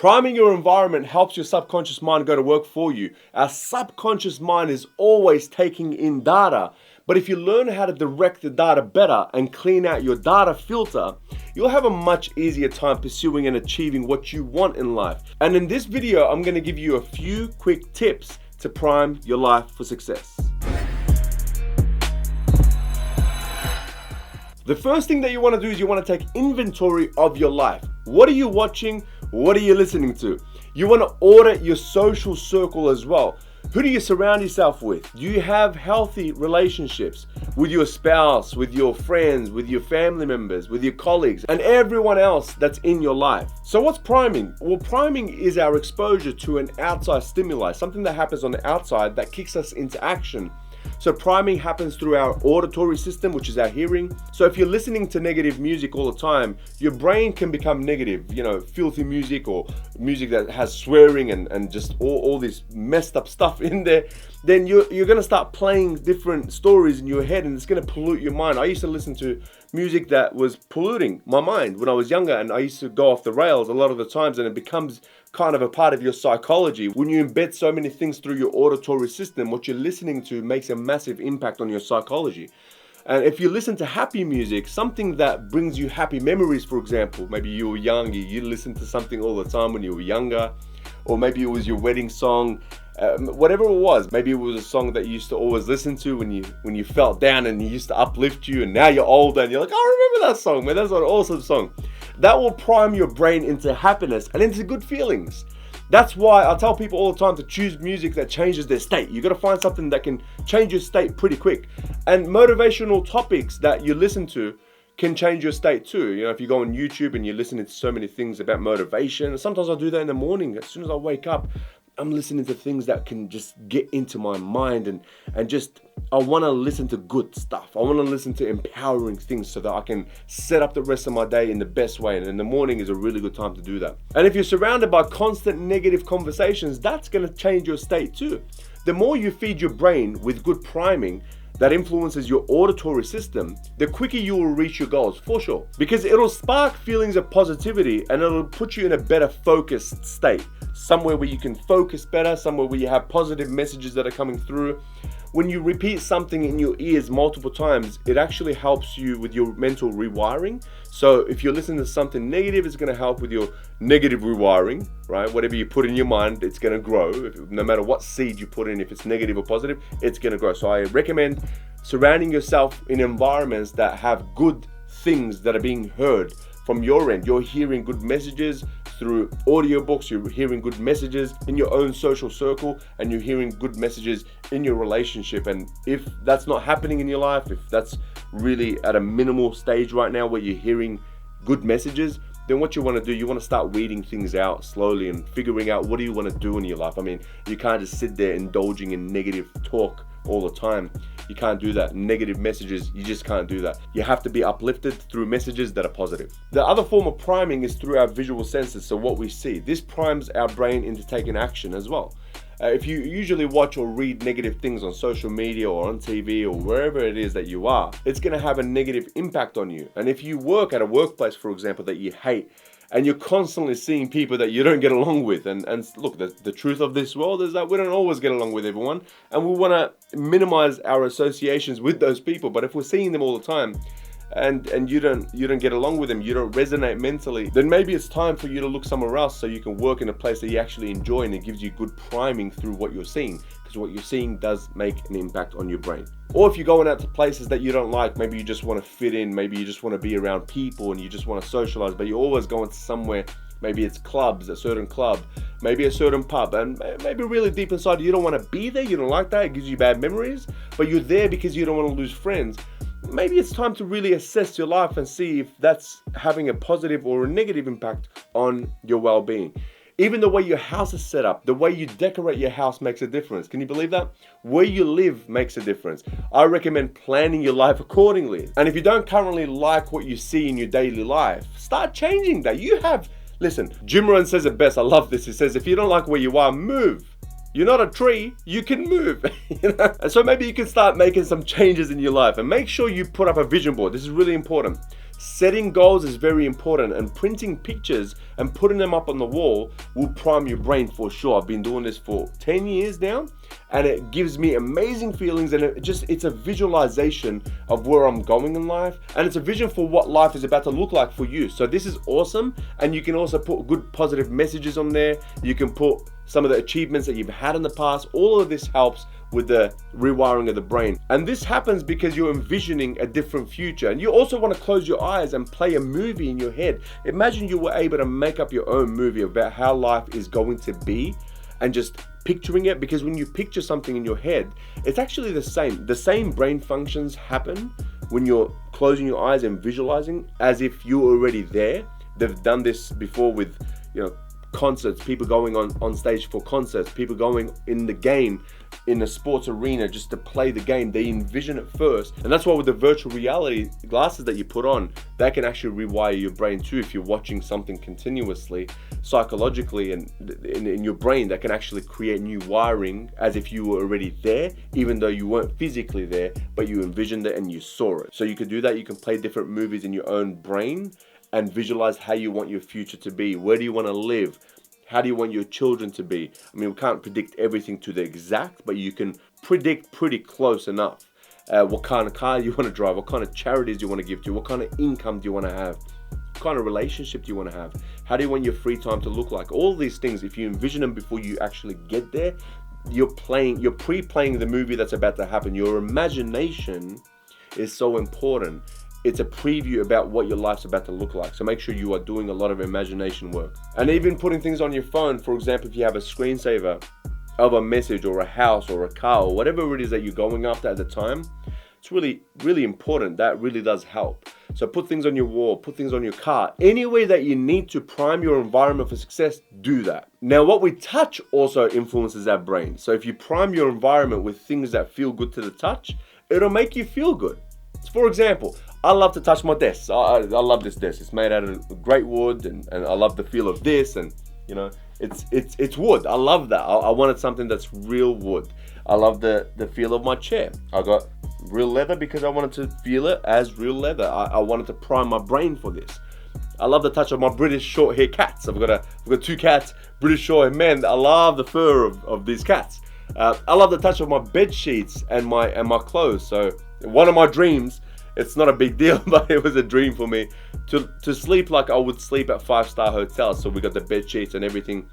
Priming your environment helps your subconscious mind go to work for you. Our subconscious mind is always taking in data, but if you learn how to direct the data better and clean out your data filter, you'll have a much easier time pursuing and achieving what you want in life. And in this video, I'm going to give you a few quick tips to prime your life for success. The first thing that you want to do is you want to take inventory of your life. What are you watching? What are you listening to? You want to audit your social circle as well. Who do you surround yourself with? Do you have healthy relationships with your spouse, with your friends, with your family members, with your colleagues, and everyone else that's in your life? So what's priming? Well, priming is our exposure to an outside stimuli, something that happens on the outside that kicks us into action. So priming happens through our auditory system, which is our hearing. So if you're listening to negative music all the time, your brain can become negative, filthy music or music that has swearing and just all this messed up stuff in there. Then you're going to start playing different stories in your head and it's going to pollute your mind. I used to listen to music that was polluting my mind when I was younger, and I used to go off the rails a lot of the times, and it becomes kind of a part of your psychology. When you embed so many things through your auditory system, what you're listening to makes a massive impact on your psychology. And if you listen to happy music, something that brings you happy memories, for example, maybe you were young, you listened to something all the time when you were younger, or maybe it was your wedding song, whatever it was. Maybe it was a song that you used to always listen to when you felt down and it used to uplift you, and now you're older and you're like, I remember that song, man, that's an awesome song. That will prime your brain into happiness and into good feelings. That's why I tell people all the time to choose music that changes their state. You got to find something that can change your state pretty quick. And motivational topics that you listen to can change your state too. If you go on YouTube and you're listening to so many things about motivation, sometimes I do that in the morning. As soon as I wake up, I'm listening to things that can just get into my mind and just, I want to listen to good stuff. I want to listen to empowering things so that I can set up the rest of my day in the best way. And in the morning is a really good time to do that. And if you're surrounded by constant negative conversations, that's going to change your state too. The more you feed your brain with good priming that influences your auditory system, the quicker you will reach your goals, for sure. Because it'll spark feelings of positivity and it'll put you in a better focused state. Somewhere where you can focus better, somewhere where you have positive messages that are coming through. When you repeat something in your ears multiple times, it actually helps you with your mental rewiring. So if you're listening to something negative, it's going to help with your negative rewiring, right? Whatever you put in your mind, it's going to grow. No matter what seed you put in, if it's negative or positive, it's going to grow. So I recommend surrounding yourself in environments that have good things that are being heard from your end. You're hearing good messages through audiobooks, you're hearing good messages in your own social circle, and you're hearing good messages in your relationship. And if that's not happening in your life, if that's really at a minimal stage right now where you're hearing good messages, then what you want to do, you want to start weeding things out slowly and figuring out what do you want to do in your life. I mean, you can't just sit there indulging in negative talk all the time. You can't do that. Negative messages, you just can't do that. You have to be uplifted through messages that are positive. The other form of priming is through our visual senses, so what we see. This primes our brain into taking action as well. If you usually watch or read negative things on social media or on TV or wherever it is that you are, it's going to have a negative impact on you. And if you work at a workplace, for example, that you hate, and you're constantly seeing people that you don't get along with. And look, the truth of this world is that we don't always get along with everyone. And we want to minimize our associations with those people. But if we're seeing them all the time and you don't get along with them, you don't resonate mentally, then maybe it's time for you to look somewhere else so you can work in a place that you actually enjoy and it gives you good priming through what you're seeing. Because what you're seeing does make an impact on your brain. Or if you're going out to places that you don't like, maybe you just want to fit in, maybe you just want to be around people and you just want to socialize, but you're always going to somewhere, maybe it's clubs, a certain club, maybe a certain pub, and maybe really deep inside you don't want to be there, you don't like that, it gives you bad memories, but you're there because you don't want to lose friends. Maybe it's time to really assess your life and see if that's having a positive or a negative impact on your well-being. Even the way your house is set up, the way you decorate your house makes a difference. Can you believe that? Where you live makes a difference. I recommend planning your life accordingly. And if you don't currently like what you see in your daily life, start changing that. Listen, Jim Rohn says it best. I love this. He says, if you don't like where you are, move. You're not a tree, you can move. And so maybe you can start making some changes in your life and make sure you put up a vision board. This is really important. Setting goals is very important, and printing pictures and putting them up on the wall will prime your brain for sure. I've been doing this for 10 years now, and it gives me amazing feelings, and it's a visualization of where I'm going in life, and it's a vision for what life is about to look like for you. So this is awesome, and you can also put good positive messages on there. You can put some of the achievements that you've had in the past. All of this helps with the rewiring of the brain. And this happens because you're envisioning a different future. And you also want to close your eyes and play a movie in your head. Imagine you were able to make up your own movie about how life is going to be, and just picturing it, because when you picture something in your head, it's actually the same. The same brain functions happen when you're closing your eyes and visualizing as if you're already there. They've done this before with, concerts, people going on stage for concerts, people going in the game, in a sports arena just to play the game. They envision it first. And that's why with the virtual reality glasses that you put on, that can actually rewire your brain too. If you're watching something continuously, psychologically, and in your brain, that can actually create new wiring as if you were already there, even though you weren't physically there, but you envisioned it and you saw it. So you could do that. You can play different movies in your own brain and visualize how you want your future to be. Where do you want to live? How do you want your children to be? I mean, we can't predict everything to the exact, but you can predict pretty close enough. What kind of car you want to drive, what kind of charities you want to give to, what kind of income do you want to have, what kind of relationship do you want to have, how do you want your free time to look like? All these things, if you envision them before you actually get there, you're pre-playing the movie that's about to happen. Your imagination is so important. It's a preview about what your life's about to look like. So make sure you are doing a lot of imagination work. And even putting things on your phone, for example, if you have a screensaver of a message or a house or a car or whatever it is that you're going after at the time, it's really, really important. That really does help. So put things on your wall, put things on your car. Any way that you need to prime your environment for success, do that. Now, what we touch also influences our brain. So if you prime your environment with things that feel good to the touch, it'll make you feel good. For example, I love to touch my desk. I love this desk. It's made out of great wood, and I love the feel of this, and it's wood. I love that. I wanted something that's real wood. I love the feel of my chair. I got real leather because I wanted to feel it as real leather. I wanted to prime my brain for this. I love the touch of my British short hair cats. I've got 2 cats, British short hair men. I love the fur of these cats. I love the touch of my bed sheets and my clothes. So one of my dreams, it's not a big deal, but it was a dream for me to sleep like I would sleep at 5-star hotels. So we got the bed sheets and everything.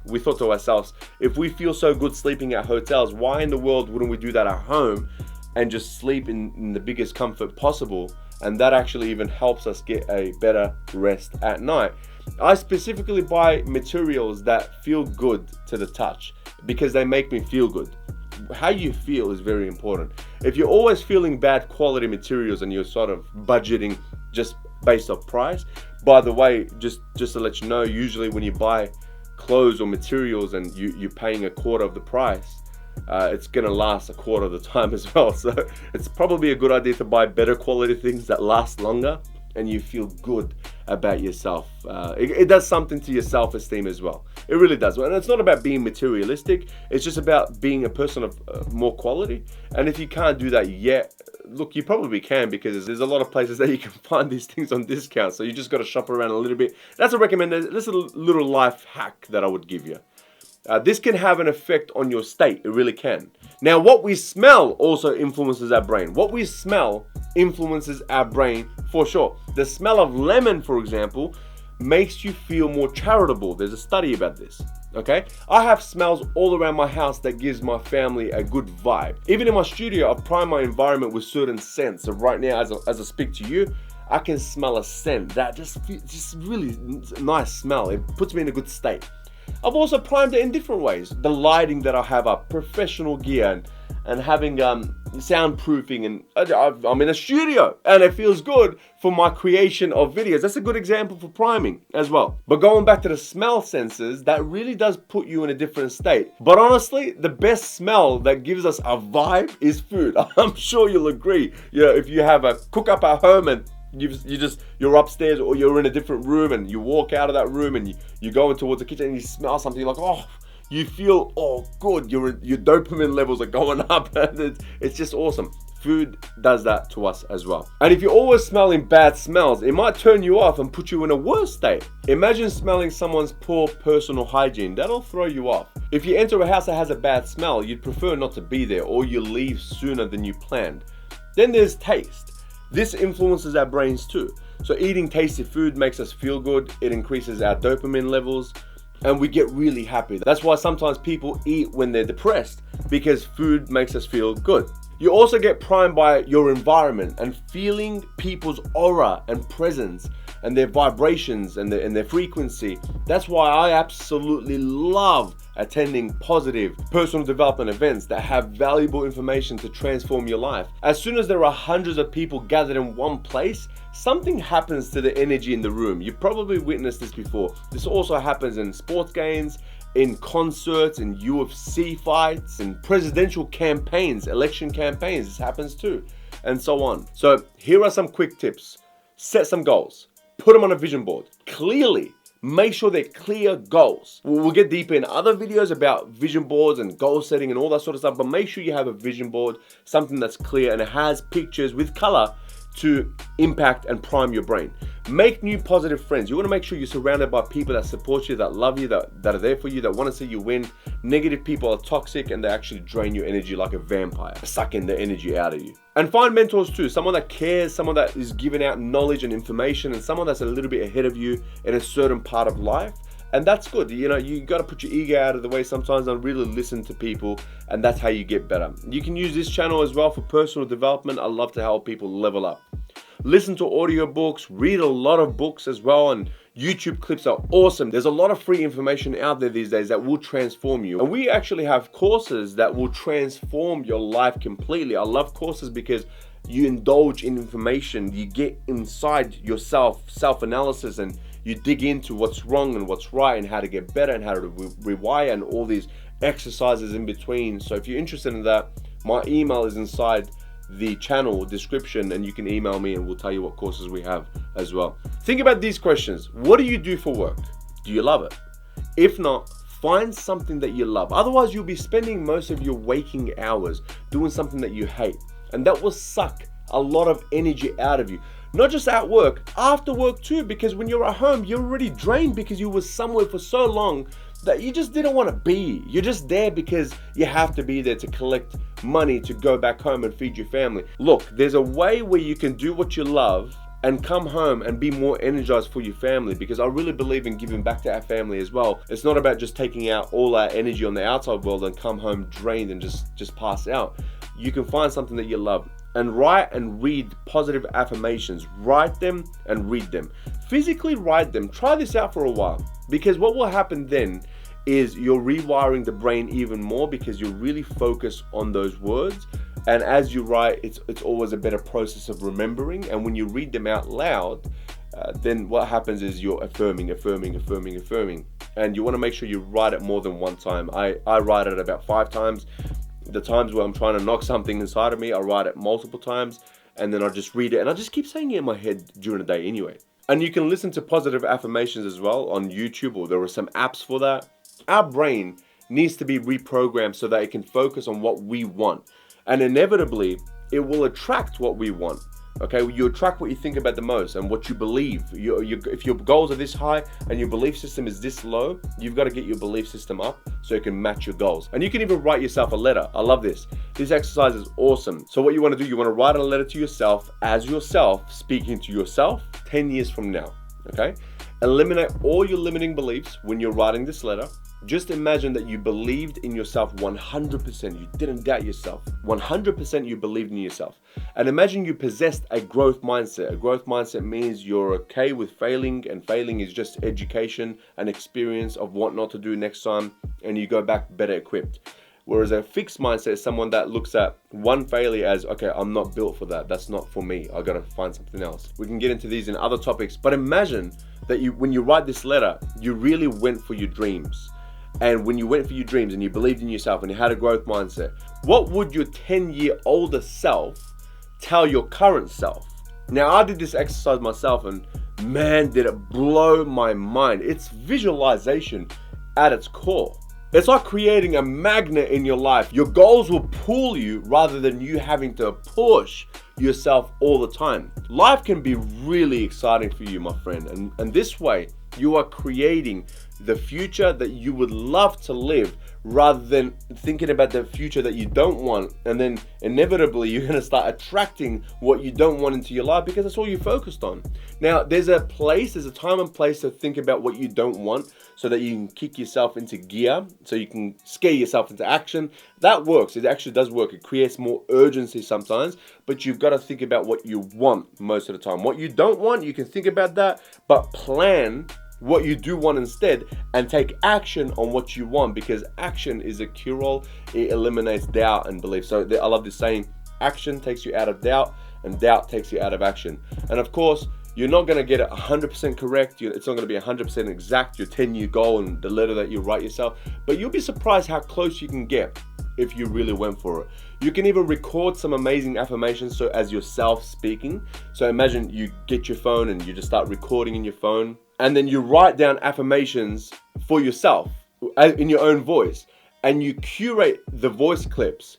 We thought to ourselves, if we feel so good sleeping at hotels, why in the world wouldn't we do that at home and just sleep in the biggest comfort possible? And that actually even helps us get a better rest at night. I specifically buy materials that feel good to the touch because they make me feel good. How you feel is very important. If you're always feeling bad quality materials and you're sort of budgeting just based off price, by the way, just to let you know, usually when you buy clothes or materials and you're paying a quarter of the price, it's gonna last a quarter of the time as well. So it's probably a good idea to buy better quality things that last longer and you feel good about yourself. It does something to your self-esteem as well. It really does. And it's not about being materialistic. It's just about being a person of more quality. And if you can't do that yet, look, you probably can, because there's a lot of places that you can find these things on discount. So you just got to shop around a little bit. That's a recommendation. This is a little life hack that I would give you. This can have an effect on your state. It really can. Now, what we smell also influences our brain. What we smell influences our brain for sure. The smell of lemon, for example, makes you feel more charitable. There's a study about this. Okay, I have smells all around my house that gives my family a good vibe. Even in my studio, I've primed my environment with certain scents. So right now, as I speak to you, I can smell a scent that just really nice smell. It puts me in a good state. I've also primed it in different ways. The lighting that I have up, professional gear, and having soundproofing, and I'm in a studio and it feels good for my creation of videos. That's a good example for priming as well. But going back to the smell senses, that really does put you in a different state. But honestly, the best smell that gives us a vibe is food. I'm sure you'll agree. If you have a cook up at home and you're upstairs or you're in a different room and you walk out of that room and you go in towards the kitchen and you smell something, you're like, oh, you feel good. Your dopamine levels are going up. And it's just awesome. Food does that to us as well. And if you're always smelling bad smells, it might turn you off and put you in a worse state. Imagine smelling someone's poor personal hygiene. That'll throw you off. If you enter a house that has a bad smell, you'd prefer not to be there, or you leave sooner than you planned. Then there's taste. This influences our brains too. So eating tasty food makes us feel good. It increases our dopamine levels, and we get really happy. That's why sometimes people eat when they're depressed, because food makes us feel good. You also get primed by your environment and feeling people's aura and presence and their vibrations and their frequency. That's why I absolutely love attending positive personal development events that have valuable information to transform your life. As soon as there are hundreds of people gathered in one place, something happens to the energy in the room. You've probably witnessed this before. This also happens in sports games, in concerts, in UFC fights, in presidential campaigns, election campaigns. This happens too, and so on. So here are some quick tips. Set some goals. Put them on a vision board. Clearly, make sure they're clear goals. We'll get deeper in other videos about vision boards and goal setting and all that sort of stuff, but make sure you have a vision board, something that's clear and it has pictures with color to impact and prime your brain. Make new positive friends. You want to make sure you're surrounded by people that support you, that love you, that are there for you, that want to see you win. Negative people are toxic and they actually drain your energy like a vampire, sucking the energy out of you. And find mentors too, someone that cares, someone that is giving out knowledge and information, and someone that's a little bit ahead of you in a certain part of life. And that's good. You know, you got to put your ego out of the way sometimes and really listen to people, and that's how you get better. You can use this channel as well for personal development. I love to help people level up. Listen to audiobooks, read a lot of books as well, and YouTube clips are awesome. There's a lot of free information out there these days that will transform you. And we actually have courses that will transform your life completely. I love courses because you indulge in information, you get inside yourself, self-analysis, and you dig into what's wrong and what's right and how to get better and how to rewire and all these exercises in between. So if you're interested in that, my email is inside the channel description and you can email me and we'll tell you what courses we have as well. Think about these questions. What do you do for work? Do you love it? If not, find something that you love. Otherwise, you'll be spending most of your waking hours doing something that you hate, and that will suck a lot of energy out of you. Not just at work, after work too, because when you're at home, you're already drained because you were somewhere for so long that you just didn't want to be. You're just there because you have to be there to collect money to go back home and feed your family. Look, there's a way where you can do what you love and come home and be more energized for your family, because I really believe in giving back to our family as well. It's not about just taking out all our energy on the outside world and come home drained and just pass out. You can find something that you love and write and read positive affirmations. Write them and read them. Physically write them. Try this out for a while, because what will happen then is you're rewiring the brain even more, because you really focus on those words. And as you write, it's always a better process of remembering. And when you read them out loud, then what happens is you're affirming. And you want to make sure you write it more than one time. I write it about 5 times. The times where I'm trying to knock something inside of me, I write it multiple times, and then I just read it, and I just keep saying it in my head during the day anyway. And you can listen to positive affirmations as well on YouTube, or there are some apps for that. Our brain needs to be reprogrammed so that it can focus on what we want. And inevitably, it will attract what we want. Okay, you attract what you think about the most and what you believe. If your goals are this high and your belief system is this low, you've got to get your belief system up so it can match your goals. And you can even write yourself a letter. I love this. This exercise is awesome. So what you want to do, you want to write a letter to yourself as yourself, speaking to yourself 10 years from now. Okay, eliminate all your limiting beliefs when you're writing this letter. Just imagine that you believed in yourself 100%. You didn't doubt yourself. 100% you believed in yourself. And imagine you possessed a growth mindset. A growth mindset means you're okay with failing, and failing is just education and experience of what not to do next time, and you go back better equipped. Whereas a fixed mindset is someone that looks at one failure as, okay, I'm not built for that. That's not for me. I got to find something else. We can get into these in other topics, but imagine that when you write this letter, you really went for your dreams. And when you went for your dreams and you believed in yourself and you had a growth mindset, what would your 10-year older self tell your current self? Now, I did this exercise myself, and man, did it blow my mind. It's visualization at its core. It's like creating a magnet in your life. Your goals will pull you rather than you having to push yourself all the time. Life can be really exciting for you, my friend. And this way, you are creating the future that you would love to live rather than thinking about the future that you don't want. And then inevitably, you're going to start attracting what you don't want into your life because that's all you're focused on. Now, there's a time and place to think about what you don't want so that you can kick yourself into gear, so you can scare yourself into action. That works. It actually does work. It creates more urgency sometimes, but you've got to think about what you want most of the time. What you don't want, you can think about that, but plan what you do want instead and take action on what you want, because action is a cure-all. It eliminates doubt and belief. So I love this saying, action takes you out of doubt and doubt takes you out of action. And of course, you're not going to get it 100% correct. It's not going to be 100% exact, your 10-year goal and the letter that you write yourself, but you'll be surprised how close you can get if you really went for it. You can even record some amazing affirmations, so as yourself speaking. So imagine you get your phone and you just start recording in your phone, and then you write down affirmations for yourself in your own voice, and you curate the voice clips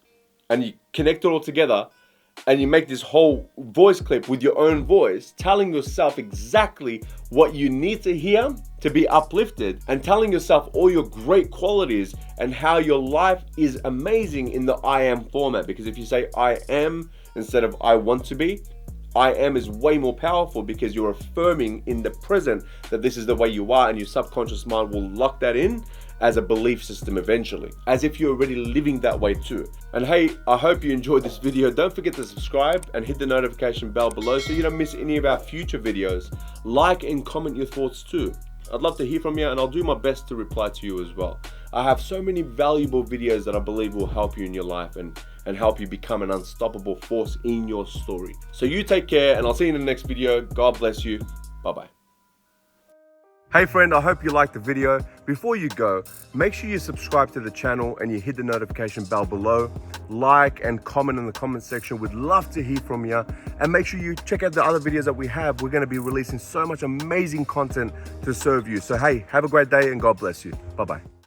and you connect it all together, and you make this whole voice clip with your own voice, telling yourself exactly what you need to hear to be uplifted, and telling yourself all your great qualities and how your life is amazing in the I am format. Because if you say I am instead of I want to be, I am is way more powerful because you're affirming in the present that this is the way you are, and your subconscious mind will lock that in as a belief system eventually, as if you're already living that way too. And hey, I hope you enjoyed this video. Don't forget to subscribe and hit the notification bell below so you don't miss any of our future videos. Like and comment your thoughts too. I'd love to hear from you, and I'll do my best to reply to you as well. I have so many valuable videos that I believe will help you in your life and help you become an unstoppable force in your story. So you take care, and I'll see you in the next video. God bless you. Bye-bye. Hey friend, I hope you liked the video. Before you go, make sure you subscribe to the channel and you hit the notification bell below. Like and comment in the comment section. We'd love to hear from you. And make sure you check out the other videos that we have. We're going to be releasing so much amazing content to serve you. So hey, have a great day and God bless you. Bye-bye.